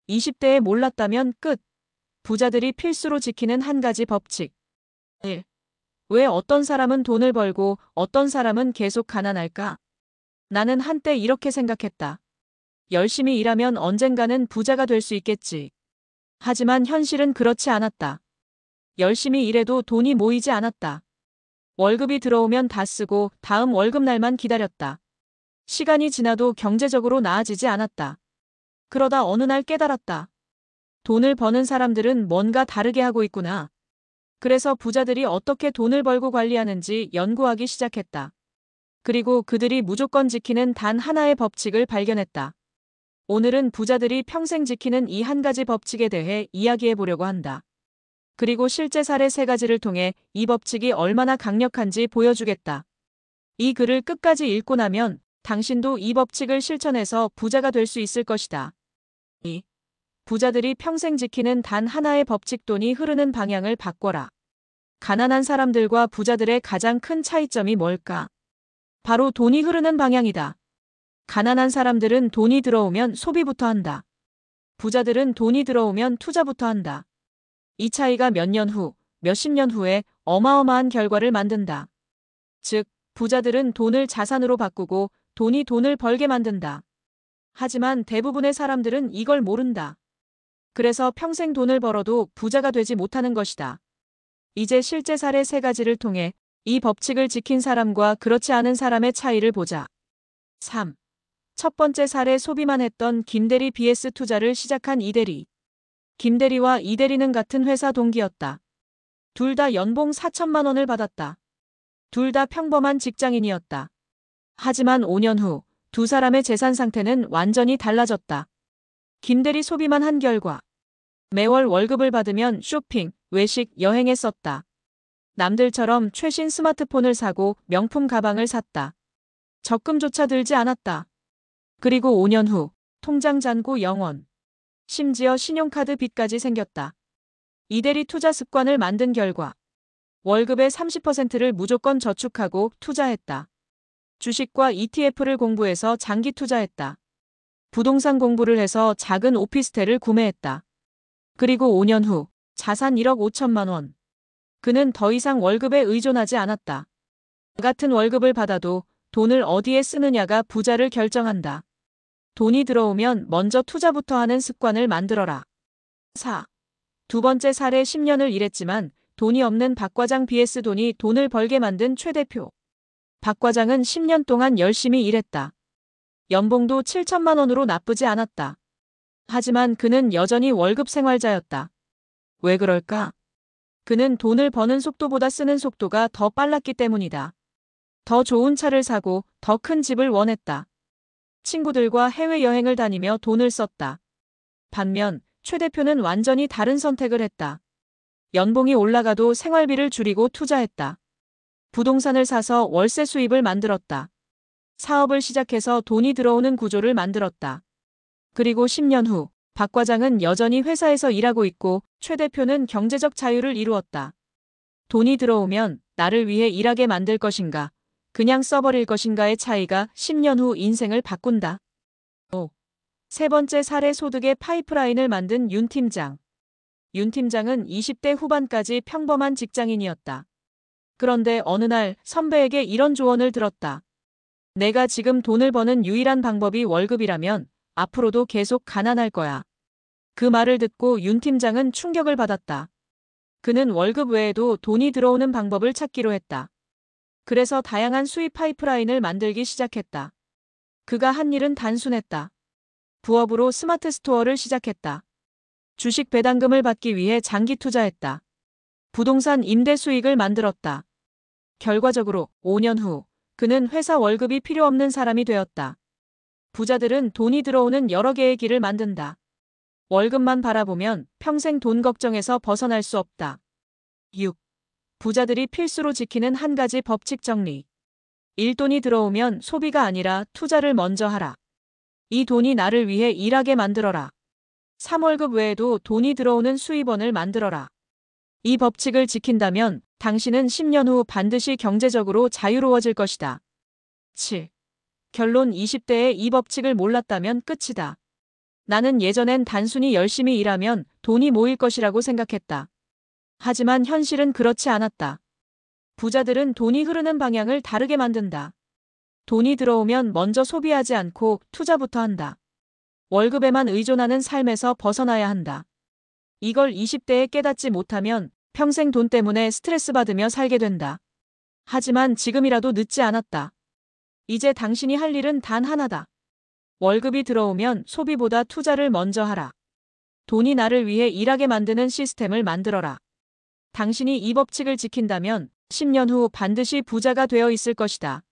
20대에 몰랐다면 끝. 부자들이 필수로 지키는 한 가지 법칙. 1. 왜 어떤 사람은 돈을 벌고 어떤 사람은 계속 가난할까? 나는 한때 이렇게 생각했다. 열심히 일하면 언젠가는 부자가 될 수 있겠지. 하지만 현실은 그렇지 않았다. 열심히 일해도 돈이 모이지 않았다. 월급이 들어오면 다 쓰고 다음 월급날만 기다렸다. 시간이 지나도 경제적으로 나아지지 않았다. 그러다 어느 날 깨달았다. 돈을 버는 사람들은 뭔가 다르게 하고 있구나. 그래서 부자들이 어떻게 돈을 벌고 관리하는지 연구하기 시작했다. 그리고 그들이 무조건 지키는 단 하나의 법칙을 발견했다. 오늘은 부자들이 평생 지키는 이 한 가지 법칙에 대해 이야기해 보려고 한다. 그리고 실제 사례 3가지를 통해 이 법칙이 얼마나 강력한지 보여주겠다. 이 글을 끝까지 읽고 나면 당신도 이 법칙을 실천해서 부자가 될 수 있을 것이다. 2. 부자들이 평생 지키는 단 하나의 법칙. 돈이 흐르는 방향을 바꿔라. 가난한 사람들과 부자들의 가장 큰 차이점이 뭘까? 바로 돈이 흐르는 방향이다. 가난한 사람들은 돈이 들어오면 소비부터 한다. 부자들은 돈이 들어오면 투자부터 한다. 이 차이가 몇 년 후, 몇십 년 후에 어마어마한 결과를 만든다. 즉, 부자들은 돈을 자산으로 바꾸고 돈이 돈을 벌게 만든다. 하지만 대부분의 사람들은 이걸 모른다. 그래서 평생 돈을 벌어도 부자가 되지 못하는 것이다. 이제 실제 사례 3가지를 통해 이 법칙을 지킨 사람과 그렇지 않은 사람의 차이를 보자. 3. 첫 번째 사례. 소비만 했던 김대리 vs 투자를 시작한 이대리. 김대리와 이대리는 같은 회사 동기였다. 둘 다 연봉 4천만 원을 받았다. 둘 다 평범한 직장인이었다. 하지만 5년 후 두 사람의 재산 상태는 완전히 달라졌다. 김대리 소비만 한 결과 매월 월급을 받으면 쇼핑, 외식, 여행에 썼다. 남들처럼 최신 스마트폰을 사고 명품 가방을 샀다. 적금조차 들지 않았다. 그리고 5년 후 통장 잔고 0원. 심지어 신용카드 빚까지 생겼다. 이대리 투자 습관을 만든 결과 월급의 30%를 무조건 저축하고 투자했다. 주식과 ETF를 공부해서 장기 투자했다. 부동산 공부를 해서 작은 오피스텔을 구매했다. 그리고 5년 후 자산 1억 5천만 원. 그는 더 이상 월급에 의존하지 않았다. 같은 월급을 받아도 돈을 어디에 쓰느냐가 부자를 결정한다. 돈이 들어오면 먼저 투자부터 하는 습관을 만들어라. 4. 두 번째 사례. 10년을 일했지만 돈이 없는 박 과장 vs 돈이 돈을 벌게 만든 최 대표. 박 과장은 10년 동안 열심히 일했다. 연봉도 7천만 원으로 나쁘지 않았다. 하지만 그는 여전히 월급 생활자였다. 왜 그럴까? 그는 돈을 버는 속도보다 쓰는 속도가 더 빨랐기 때문이다. 더 좋은 차를 사고 더 큰 집을 원했다. 친구들과 해외여행을 다니며 돈을 썼다. 반면 최 대표는 완전히 다른 선택을 했다. 연봉이 올라가도 생활비를 줄이고 투자했다. 부동산을 사서 월세 수입을 만들었다. 사업을 시작해서 돈이 들어오는 구조를 만들었다. 그리고 10년 후 박 과장은 여전히 회사에서 일하고 있고 최 대표는 경제적 자유를 이루었다. 돈이 들어오면 나를 위해 일하게 만들 것인가, 그냥 써버릴 것인가의 차이가 10년 후 인생을 바꾼다. 5. 세 번째 사례. 소득의 파이프라인을 만든 윤 팀장. 윤 팀장은 20대 후반까지 평범한 직장인이었다. 그런데 어느 날 선배에게 이런 조언을 들었다. 내가 지금 돈을 버는 유일한 방법이 월급이라면 앞으로도 계속 가난할 거야. 그 말을 듣고 윤 팀장은 충격을 받았다. 그는 월급 외에도 돈이 들어오는 방법을 찾기로 했다. 그래서 다양한 수입 파이프라인을 만들기 시작했다. 그가 한 일은 단순했다. 부업으로 스마트 스토어를 시작했다. 주식 배당금을 받기 위해 장기 투자했다. 부동산 임대 수익을 만들었다. 결과적으로 5년 후 그는 회사 월급이 필요 없는 사람이 되었다. 부자들은 돈이 들어오는 여러 개의 길을 만든다. 월급만 바라보면 평생 돈 걱정에서 벗어날 수 없다. 6. 부자들이 필수로 지키는 한 가지 법칙 정리. 일돈이 들어오면 소비가 아니라 투자를 먼저 하라. 이 돈이 나를 위해 일하게 만들어라. 3월급 외에도 돈이 들어오는 수입원을 만들어라. 이 법칙을 지킨다면 당신은 10년 후 반드시 경제적으로 자유로워질 것이다. 7. 결론. 20대에 이 법칙을 몰랐다면 끝이다. 나는 예전엔 단순히 열심히 일하면 돈이 모일 것이라고 생각했다. 하지만 현실은 그렇지 않았다. 부자들은 돈이 흐르는 방향을 다르게 만든다. 돈이 들어오면 먼저 소비하지 않고 투자부터 한다. 월급에만 의존하는 삶에서 벗어나야 한다. 이걸 20대에 깨닫지 못하면 평생 돈 때문에 스트레스 받으며 살게 된다. 하지만 지금이라도 늦지 않았다. 이제 당신이 할 일은 단 하나다. 월급이 들어오면 소비보다 투자를 먼저 하라. 돈이 나를 위해 일하게 만드는 시스템을 만들어라. 당신이 이 법칙을 지킨다면 10년 후 반드시 부자가 되어 있을 것이다.